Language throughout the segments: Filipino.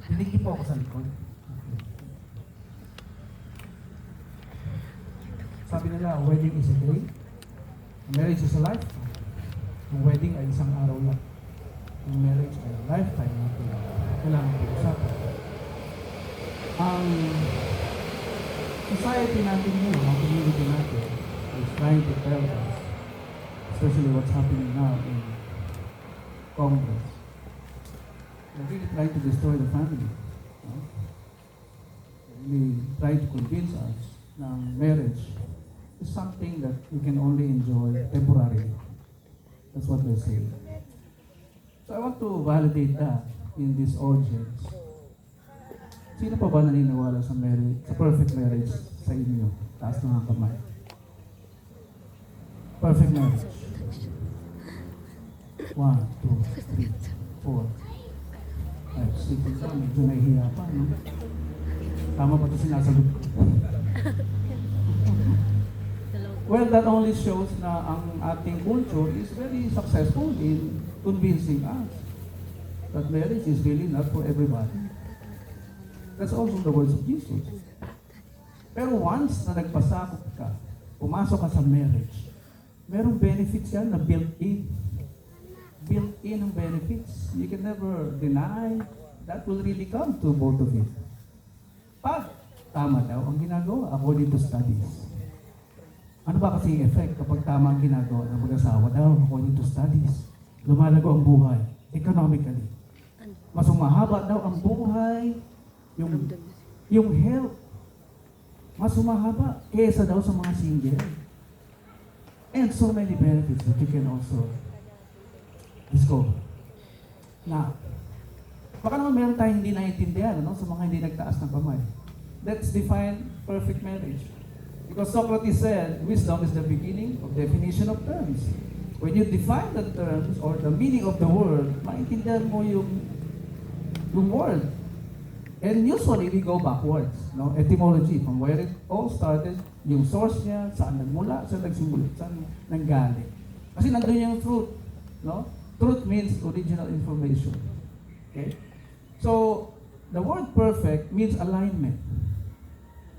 Dinig niyo po ako sa likod. Sabi nila, wedding is a day, marriage is a lifetime. Ang wedding ay isang araw lang. Ang marriage ay a lifetime natin. Kailangan pag-usapan. Ang society natin ngayon, ang community natin, is trying to tell us, especially what's happening now in Congress. They're really trying to destroy the family. No? They're really trying to convince us na marriage is something that we can only enjoy temporarily. That's what they're saying. So I want to validate that in this audience. Sino pa ba naniniwala sa marriage, sa perfect marriage sa inyo? Taas ng kamay. Perfect marriage. 1, 2, 3, 4, 5, 6, 7. Medyo nahihiya pa, no? Tama pa ito sinasagot ko. Well, that only shows na ang ating culture is very successful in convincing us that marriage is really not for everybody. That's also the words of Jesus. Pero once na nagpasakop ka, pumasok ka sa marriage, merong benefits yan na built-in. Built-in ang benefits. You can never deny that will really come to both of you. Pag tama daw ang ginagawa according to studies. Ano ba kasi yung effect kapag tama ang ginagawa ng mag-asawa daw according to studies? Lumalago ang buhay economically. Mas umahaba daw ang buhay, yung health. Mas umahaba kesa daw sa mga single. And so many benefits that you can also discover. Now, baka naman meron tayong hindi naiintindihan, no? Sa mga hindi nagtaas ng kamay. Let's define perfect marriage. Because Socrates said, wisdom is the beginning of definition of terms. When you define the terms or the meaning of the word, maintindihan mo yung word. And usually, we go backwards. No? Etymology, from where it all started, yung source niya, saan nagmula, saan nagsimula, saan nanggaling. Kasi nandun yung truth. No? Truth means original information. Okay? So, the word perfect means alignment.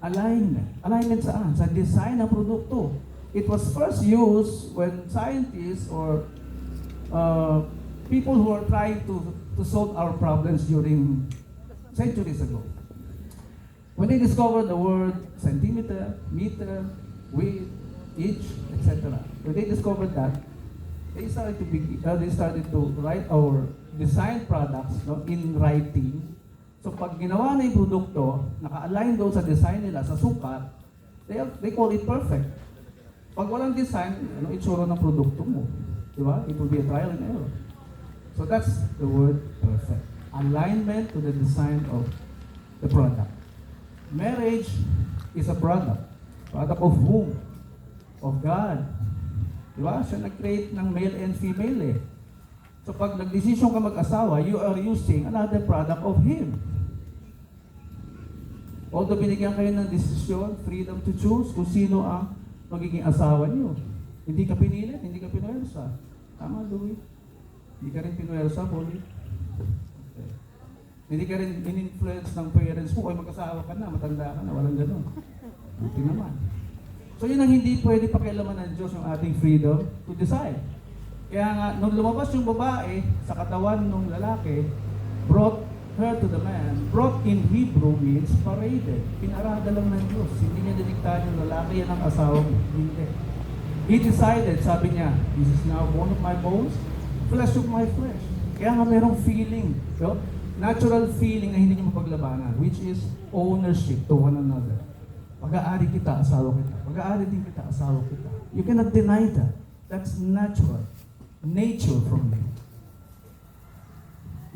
Alignment. Alignment saan? Sa design ng produkto. It was first used when scientists or people who are trying to solve our problems during centuries ago. When they discovered the word centimeter, meter, width, inch, etc. When they discovered that, they started to write our design products, no, in writing. So pag ginawa na yung produkto, naka-align doon sa design nila, sa sukat, they call it perfect. Pag walang design, ano itsura ng produkto mo? Di ba? It will be a trial and error. So that's the word perfect. Alignment to the design of the product. Marriage is a product. Product of whom? Of God. Di ba? Siya nag-create ng male and female eh. So pag nag-desisyon ka mag-asawa, you are using another product of Him. Although binigyan kayo ng desisyon, freedom to choose kung sino ang magiging asawa niyo. Hindi ka pinilit, hindi ka pinuwersa. Tama, Louie? Hindi ka rin pinuwersa, Polly? Okay. Hindi ka rin in-influence ng parents mo, ay mag-asawa ka na, matanda ka na, walang ganun. Buti naman. So yun ang hindi pwede pakialaman ng Diyos yung ating freedom to decide. Kaya nga, nung lumabas yung babae sa katawan ng lalaki, brought her to the man, brought in Hebrew means paraded. Pinarada lang ng Diyos. Hindi niya diniktahan yung lalaki, yan ang asawa mo. Hindi. He decided, sabi niya, this is now bone of my bones, flesh of my flesh. Kaya nga merong feeling, no? Natural feeling na hindi niyo mapaglabanan, which is ownership to one another. Pag-aari kita, asawa kita. Pag-aari din kita, asawa kita. You cannot deny that. That's natural. Nature from you.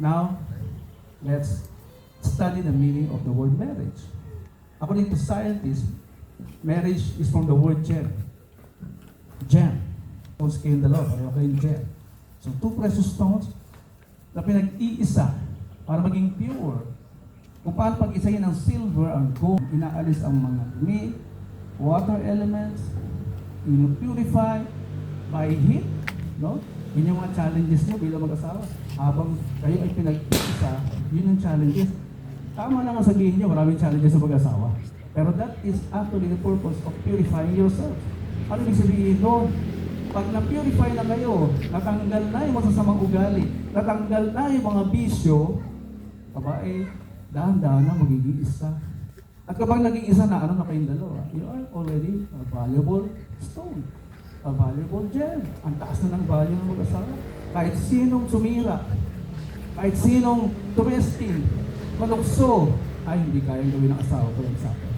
Now, let's study the meaning of the word marriage. According to scientists, marriage is from the word gem. Gem. Stones came the law, pareho kayong gem. So, two precious stones na pinag-iisa para maging pure. Kung paano pag-isahin ng silver, ang gold, inaalis ang mga dumi, water elements, purify by heat, no? Yun yung mga challenges mo bilang mag-asawa. Habang kayo ay pinag-isa, yun ang challenges. Tama lang ang sabihin niyo, maraming challenges sa pag-asawa. Pero that is actually the purpose of purifying yourself. Ano ibig sabihin doon? Pag na-purify na kayo, natanggal na yung masasamang ugali, natanggal na yung mga bisyo, babae, dahan-dahan na magiging isa. At kapag naging isa na, ano na kayong dalawa? You are already a valuable stone. A valuable gem. Ang taas na ng value ng mag-asawa. Kahit sinong sumira, kahit sinong tumesting, malukso, ay hindi kayang gawin ng asawa ko yung sa akin.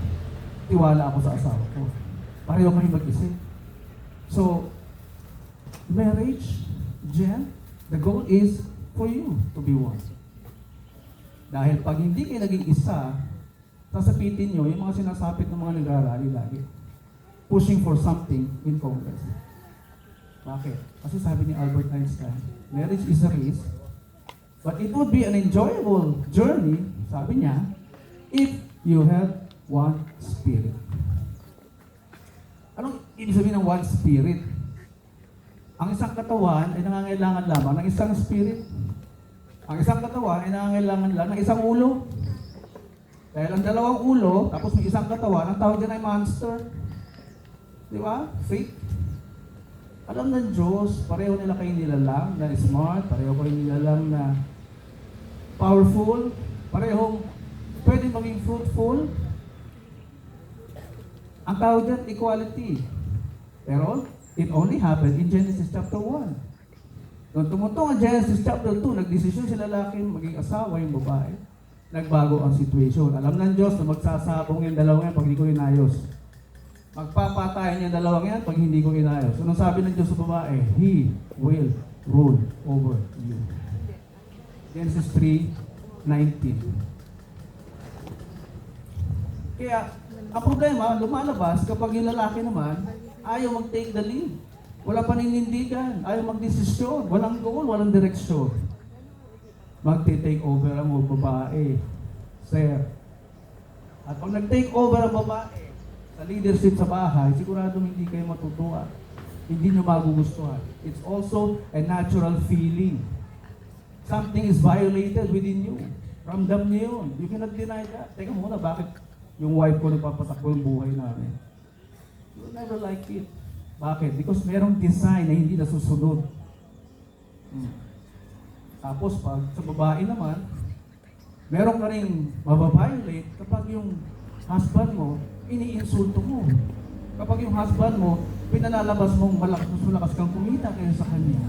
Tiwala ako sa asawa ko. Pareho kayo mag-isip. So, marriage, Jen, the goal is for you to be one. Dahil pag hindi kayo naging isa, sasapitin nyo yung mga sinasapit ng mga nag-aarali lagi. Pushing for something in Congress. Bakit? Kasi sabi ni Albert Einstein, marriage is a risk, but it would be an enjoyable journey, sabi niya, if you have one spirit. Anong ibig sabihin ng one spirit? Ang isang katawan ay nangangailangan lamang ng isang spirit. Ang isang katawan ay nangangailangan lang ng isang ulo. Dahil ang dalawang ulo, tapos may isang katawan, ang tawag dyan ay monster. Di ba? Fake. Alam ng Diyos, pareho nila kayo nilalang na smart, pareho kayo nilalang na powerful, parehong pwede maging fruitful. Ang tawag dyan, equality. Pero, it only happened in Genesis chapter 1. Nung tumutong ang Genesis chapter 2, nagdesisyon si lalaki maging asawa yung babae. Nagbago ang situation. Alam ng Diyos na magsasabong yung dalawang yan pag hindi ko inayos. Magpapatayin yung dalawang yan pag hindi ko inayos. Anong sabi ng Diyos sa babae? He will rule over you. Genesis 3:19. Kaya, ang problema, lumalabas kapag yung lalaki naman, ayaw mag-take the lead. Wala paninindigan, ayaw mag-desisyon, walang goal, walang direksyon. Magte-take over ang mga babae, sir. At pag nag-take over ang babae sa leadership sa bahay, siguradong hindi kayo matutuwa. Hindi nyo magugustuhan. It's also a natural feeling. Something is violated within you. Ramdam niyo yun. You cannot deny that. Teka muna, bakit yung wife ko nagpapatakbo yung buhay namin? You'll never like it. Bakit? Because merong design na hindi nasusunod. Tapos pag sa babae naman, meron ka rin mababiolate kapag yung husband mo, iniinsulto mo. Kapag yung husband mo, pinalalabas mong malakas kang kumita kaysa sa kanya.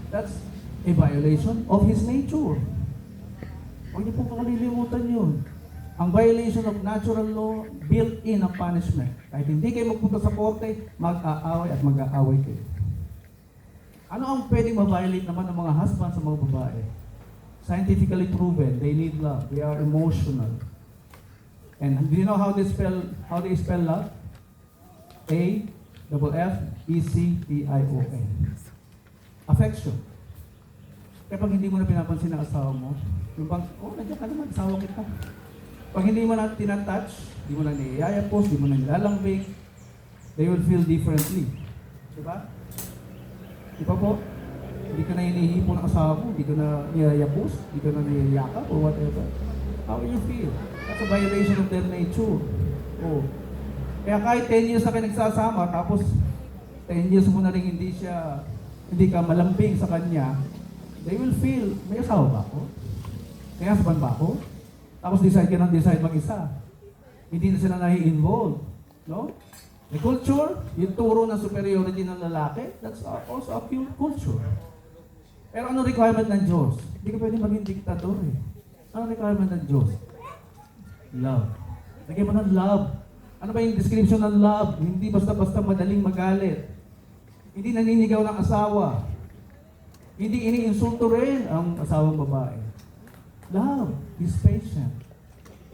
That's a violation of his nature. Huwag niyo pong kalilimutan yun. Ang violation of natural law, built-in ang punishment. Kahit hindi kayo magpunta sa korte, mag-aaway at mag-aaway kayo. Ano ang pwedeng ma-violate naman ng mga husband sa mga babae? Scientifically proven, they need love. They are emotional. And do you know how they spell love? A-F-F-E-C-T-I-O-N. Affection. Kapag hindi mo na pinapansin ang asawa mo, yung bang, nandiyan ka naman, asawa kita. Pag hindi mo na tinatouch, hindi mo na niyayapos, hindi mo na nilalambing, they will feel differently. Diba? Diba po? Hindi ka na hinihipo ng asawa mo, hindi ka na niyayapos, hindi ka na niyayakap, or whatever. How will you feel? That's a violation of their nature. Oh. Kaya kahit 10 years na kayo nagsasama, tapos 10 years mo na rin hindi ka malambing sa kanya, they will feel, may asawa ba ako? May husband ba ako? Tapos decide mag-isa. Hindi na sila nai-involve. No? The culture, yung turo ng superiority ng lalaki, that's also a pure culture. Pero ano requirement ng Diyos? Hindi ka pwede maging diktador eh. Ano requirement ng Diyos? Love. Lagyan mo ng love. Ano ba yung description ng love? Hindi basta-basta madaling magalit. Hindi naninigaw ng asawa. Hindi iniinsulto rin ang asawang babae. Love is patient.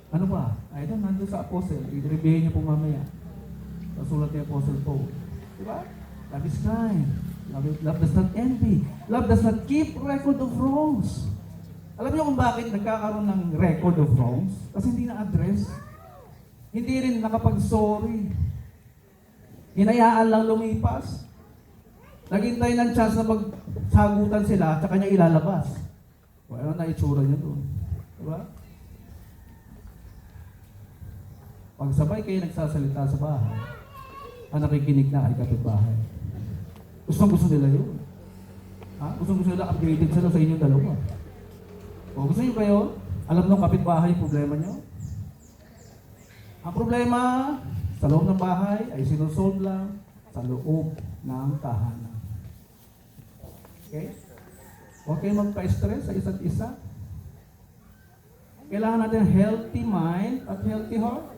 Ano ba? I don't know, nandun sa apostle. I-review niyo po mamaya. Sa sulat ni Apostle Paul. Diba? Love is kind. Love does not envy. Love does not keep record of wrongs. Alam niyo kung bakit nagkakaroon ng record of wrongs? Kasi hindi na-address. Hindi rin nakapag-sorry. Hinayaan lang lumipas. Naghintay ng chance na magsagutan sila at saka niya ilalabas. Ano na itsura niya doon? Diba? Pag sabay kayo nagsasalita sa bahay, ang nakikinig na ay kapitbahay. Gusto nila yun. Gusto nila upgraded sila sa inyong dalawa. O gusto nyo ba yun? Alam nung kapitbahay yung problema nyo? Ang problema sa loob ng bahay ay sinusolve lang sa loob ng tahanan. Okay? Huwag kayong magpa-stress sa isa't isa. Kailangan natin healthy mind at healthy heart.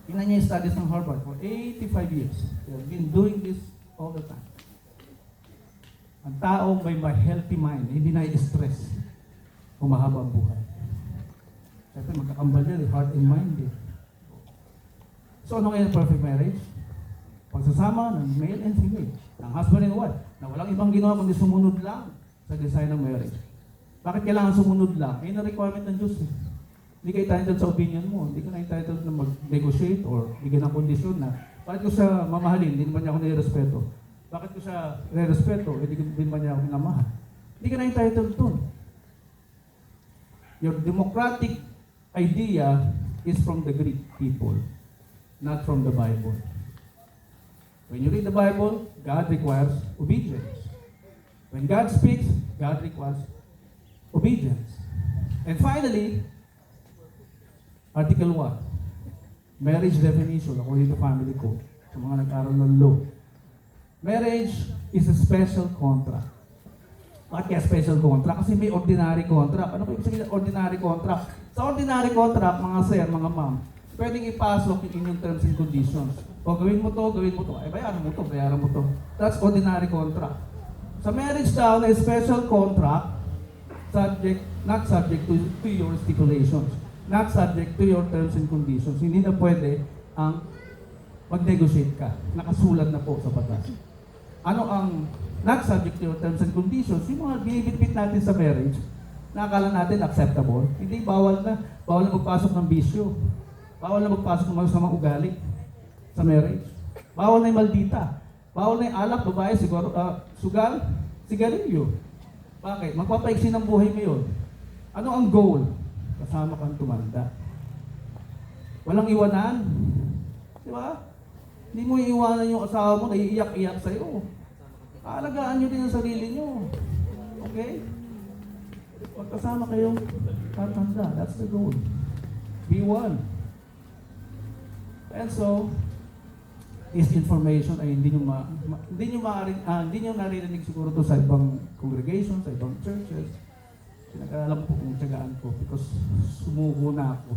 Tingnan niya yung studies ng Harvard for 85 years. They have been doing this all the time. Ang taong may healthy mind, hindi na-stress, humahaba ang buhay. Siyempre, magkakambal yan, heart and mind. So, ano kaya perfect marriage? Pagsasama ng male and female, ng husband and wife, na walang ibang ginawa kundi sumunod lang sa design ng marriage. Bakit kailangan sumunod lang? Ayun ang requirement ng Diyos. Hindi ka entitled sa opinion mo. Hindi ka na entitled na mag-negotiate or bigyan ng kondisyon na bakit ko siya mamahalin, hindi naman niya ako nire-respeto. Bakit ko siya nire-respeto, hindi naman niya ako minamahal. Hindi ka na entitled doon. Your democratic idea is from the Greek people, not from the Bible. When you read the Bible, God requires obedience. When God speaks, God requires obedience. And finally, Article 1, marriage definition according to family code, sa mga nag-aral ng law. Marriage is a special contract. Bakit kaya special contract? Kasi may ordinary contract. Ano ko ibig sabihin ng ordinary contract? Sa ordinary contract, mga sir, mga ma'am, pwedeng ipasok yung inyong terms and conditions. O gawin mo to, ay bayaran mo to. That's ordinary contract. Sa marriage daw na special contract, not subject to your stipulations. Not subject to your terms and conditions. Hindi na pwede ang mag-negotiate ka. Nakasulat na po sa batas. Ano ang not subject to your terms and conditions? Yung mga binibitbit natin sa marriage, na akala natin acceptable. Hindi, bawal na magpasok ng bisyo. Bawal na magpasok ng masamang ugali sa marriage. Bawal na yung maldita. Bawal na yung alak, babae, sugal, sigarilyo. Bakit? Magpapaiksi ng buhay mo yun. Ano ang goal? Kasama kang tumanda. Walang iwanan. Di ba? Hindi mo iiwanan yung asawa mo na iiyak-iyak sa'yo. Aalagaan nyo din ang sarili nyo. Okay? Pagkasama kayong tatanda. That's the goal. Be one. And so, this information ay hindi nyo naririnig siguro to sa ibang congregations, sa ibang churches. Pinag-alam ko kung tiyagaan ko because sumuko na ako.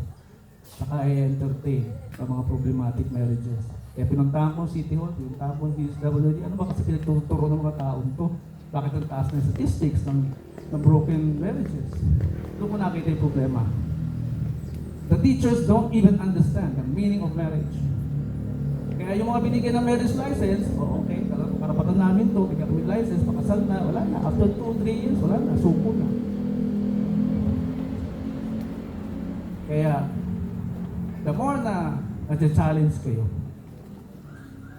Saka i-entertain sa mga problematic marriages. Kaya pinuntahan ko City Hall, pinuntahan ko DSWD. Ano ba kasi pinagtuturo ng mga taon to? Bakit ang taas na statistics ng broken marriages? Doon ko nakita yung problema. The teachers don't even understand the meaning of marriage. Kaya yung mga binigyan ng marriage license, okay, karapatan namin to, bigyan kami license, pakasal na, wala na. After 2-3 years, wala na, suko na. Kaya, the more na nag-challenge kayo,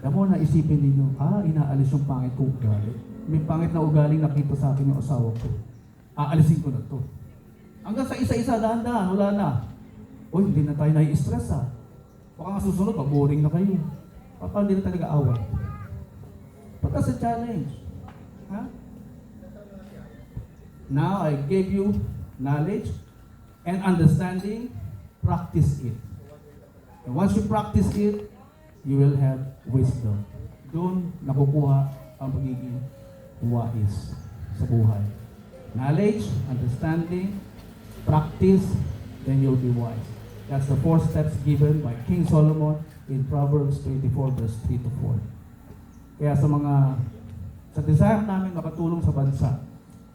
the more na isipin ninyo, inaalis yung pangit kong ugali. May pangit na ugaling nakita sa akin yung asawa ko. Aalisin ko na to. Hanggang sa isa-isa, dahan-dahan, wala na. Hindi na tayo nai-stress Baka nga susunod, boring na kayo. Paano hindi na talaga away? But that's a challenge. Now, I gave you knowledge and understanding, practice it. And once you practice it, you will have wisdom. Doon nakukuha ang pagiging wise sa buhay. Knowledge, understanding, practice, then you'll be wise. That's the 4 steps given by King Solomon in Proverbs 24 verse 3 to 4. Kaya sa desire namin makatulong sa bansa,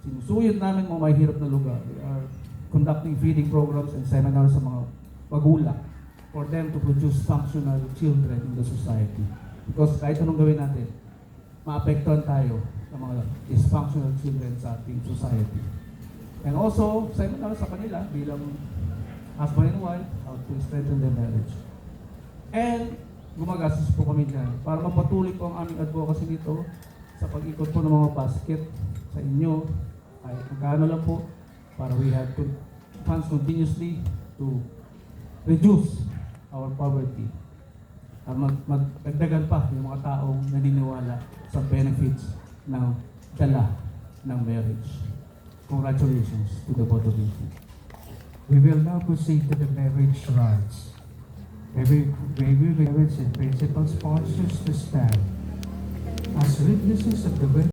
sinusuyod namin mga mahirap na lugar. We are conducting feeding programs and seminars sa mga magulang for them to produce functional children in the society. Because kahit anong gawin natin, maapektuhan tayo ng mga dysfunctional children sa ating society. And also, seminar sa kanila bilang husband and wife, how to strengthen their marriage. And gumagastos po kami dyan para mapatuloy po ang aming advocacy dito sa pag-ikot po ng mga basket sa inyo. Ay magkano lang po para we have funds continuously to reduce our poverty. Magdagdagan pa yung mga taong naniniwala sa benefits ng dala ng marriage. Congratulations to the both of you. We will now proceed to the marriage rites. Every parents and principal sponsors to stand as witnesses of the